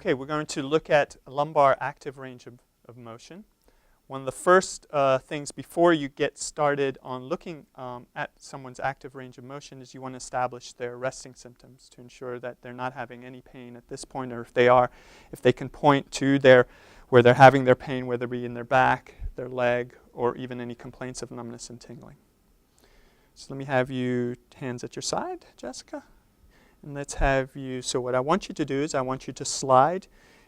Okay, we're going to look at lumbar active range of motion. One of the first things before you get started on looking at someone's active range of motion is you want to establish their resting symptoms to ensure that they're not having any pain at this point, or if they are, if they can point to where they're having their pain, whether it be in their back, their leg, or even any complaints of numbness and tingling. So let me have you hands at your side, Jessica. And let's have you, so what I want you to do is I want you to slide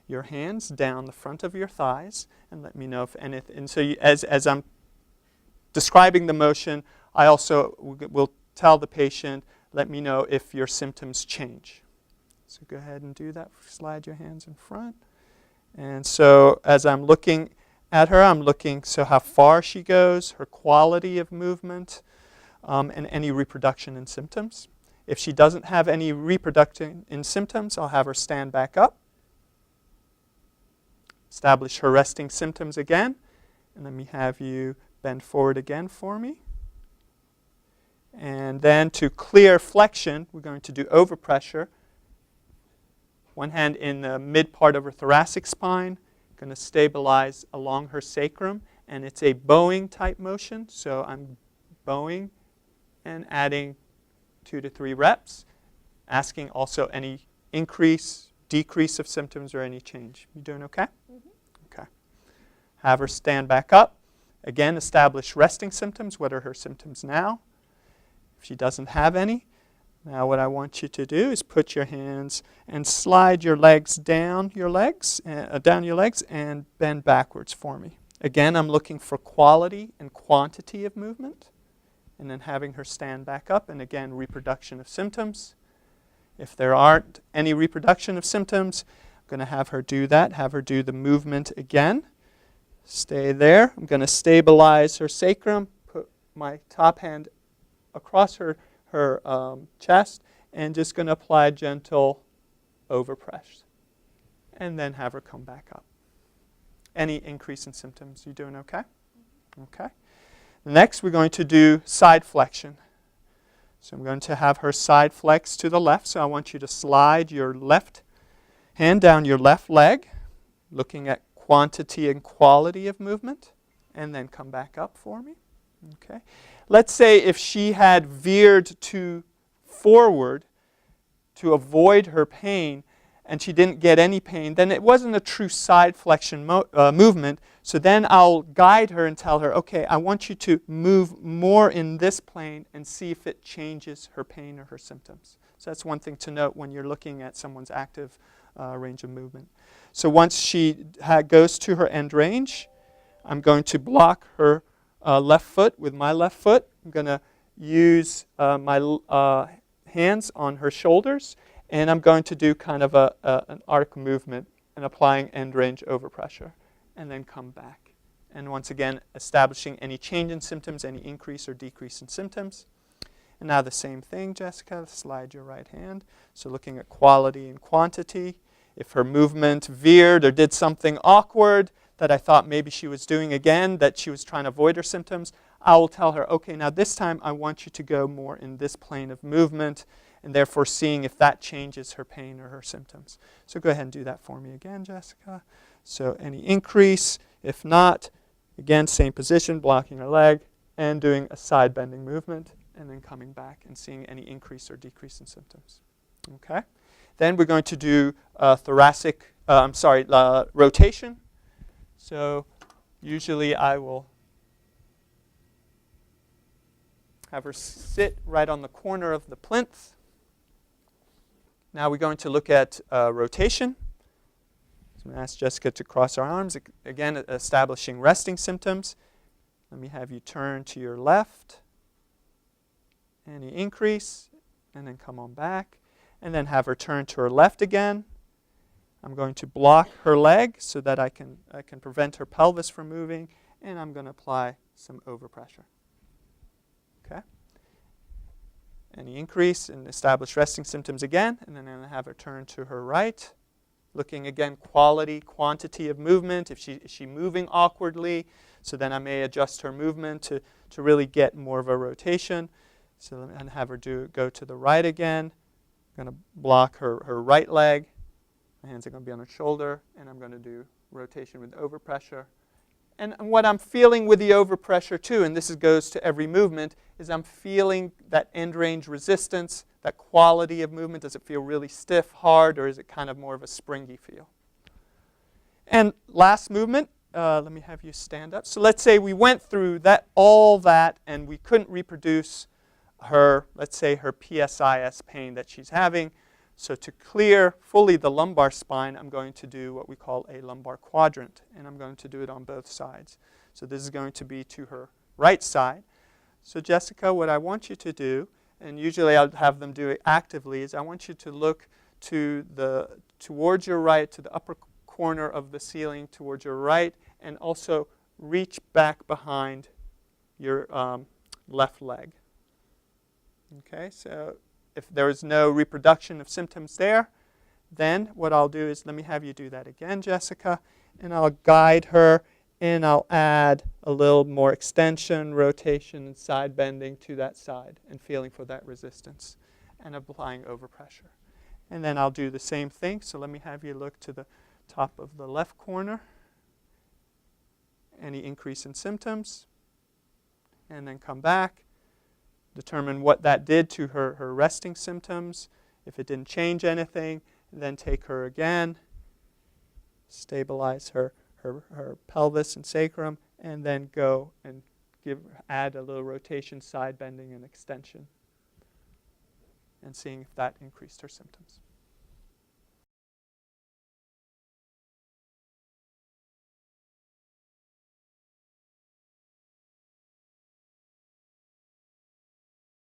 your hands down the front of your thighs and let me know if anything. And so as I'm describing the motion, I also will tell the patient, let me know if your symptoms change. So go ahead and do that. Slide your hands in front. And so as I'm looking at her, I'm looking so how far she goes, her quality of movement, and any reproduction in symptoms. If she doesn't have any reproduction in symptoms, I'll have her stand back up. Establish her resting symptoms again. And let me have you bend forward again for me. And then to clear flexion, we're going to do overpressure. One hand in the mid part of her thoracic spine. Going to stabilize along her sacrum. And it's a bowing type motion. So I'm bowing and adding 2 to 3 reps. Asking also any increase, decrease of symptoms or any change. You doing okay? Okay. Have her stand back up. Again, establish resting symptoms. What are her symptoms now? If she doesn't have any, now what I want you to do is put your hands and slide your legs down your legs and bend backwards for me. Again, I'm looking for quality and quantity of movement. And then having her stand back up, and again, reproduction of symptoms. If there aren't any reproduction of symptoms, I'm going to have her do that, have her do the movement again. Stay there. I'm going to stabilize her sacrum, put my top hand across her chest, and just going to apply gentle overpress. And then have her come back up. Any increase in symptoms? You doing okay? Okay. Next, we're going to do side flexion. So I'm going to have her side flex to the left. So I want you to slide your left hand down your left leg, looking at quantity and quality of movement, and then come back up for me. Okay. Let's say if she had veered to forward to avoid her pain, and she didn't get any pain, then it wasn't a true side flexion movement. So then I'll guide her and tell her, okay, I want you to move more in this plane and see if it changes her pain or her symptoms. So that's one thing to note when you're looking at someone's active range of movement. So once she goes to her end range, I'm going to block her left foot with my left foot. I'm going to use my hands on her shoulders. And I'm going to do kind of an arc movement and applying end range overpressure. And then come back. And once again, establishing any change in symptoms, any increase or decrease in symptoms. And now the same thing, Jessica. Slide your right hand. So looking at quality and quantity. If her movement veered or did something awkward that I thought maybe she was doing again, that she was trying to avoid her symptoms, I will tell her, okay, now this time I want you to go more in this plane of movement, and therefore seeing if that changes her pain or her symptoms. So go ahead and do that for me again, Jessica. So any increase, if not, again, same position, blocking her leg, and doing a side bending movement, and then coming back and seeing any increase or decrease in symptoms. Okay? Then we're going to do rotation. So usually I will have her sit right on the corner of the plinth. Now we're going to look at rotation. So I'm going to ask Jessica to cross her arms. Again, establishing resting symptoms. Let me have you turn to your left. Any increase, and then come on back. And then have her turn to her left again. I'm going to block her leg so that I can prevent her pelvis from moving. And I'm going to apply some overpressure. Okay? Any increase and establish resting symptoms again, and then I'm going to have her turn to her right. Looking again, quality, quantity of movement. Is she moving awkwardly? So then I may adjust her movement to really get more of a rotation. So then have her go to the right again. I'm going to block her right leg My hands are going to be on her shoulder, and I'm going to do rotation with overpressure. And what I'm feeling with the overpressure too, and this goes to every movement, is I'm feeling that end range resistance, that quality of movement. Does it feel really stiff, hard, or is it kind of more of a springy feel? And last movement, let me have you stand up. So let's say we went through all that, and we couldn't reproduce her, let's say, her PSIS pain that she's having. So to clear fully the lumbar spine, I'm going to do what we call a lumbar quadrant, and I'm going to do it on both sides. So this is going to be to her right side. So Jessica, what I want you to do, and usually I'll have them do it actively, is I want you to look towards your right, to the upper corner of the ceiling towards your right, and also reach back behind your left leg. Okay, so if there is no reproduction of symptoms there, then what I'll do is, let me have you do that again, Jessica, and I'll guide her, and I'll add a little more extension, rotation, and side bending to that side, and feeling for that resistance, and applying overpressure. And then I'll do the same thing, so let me have you look to the top of the left corner, any increase in symptoms, and then come back. Determine what that did to her resting symptoms. If it didn't change anything, then take her again, stabilize her pelvis and sacrum, and then go and add a little rotation, side bending, and extension, and seeing if that increased her symptoms.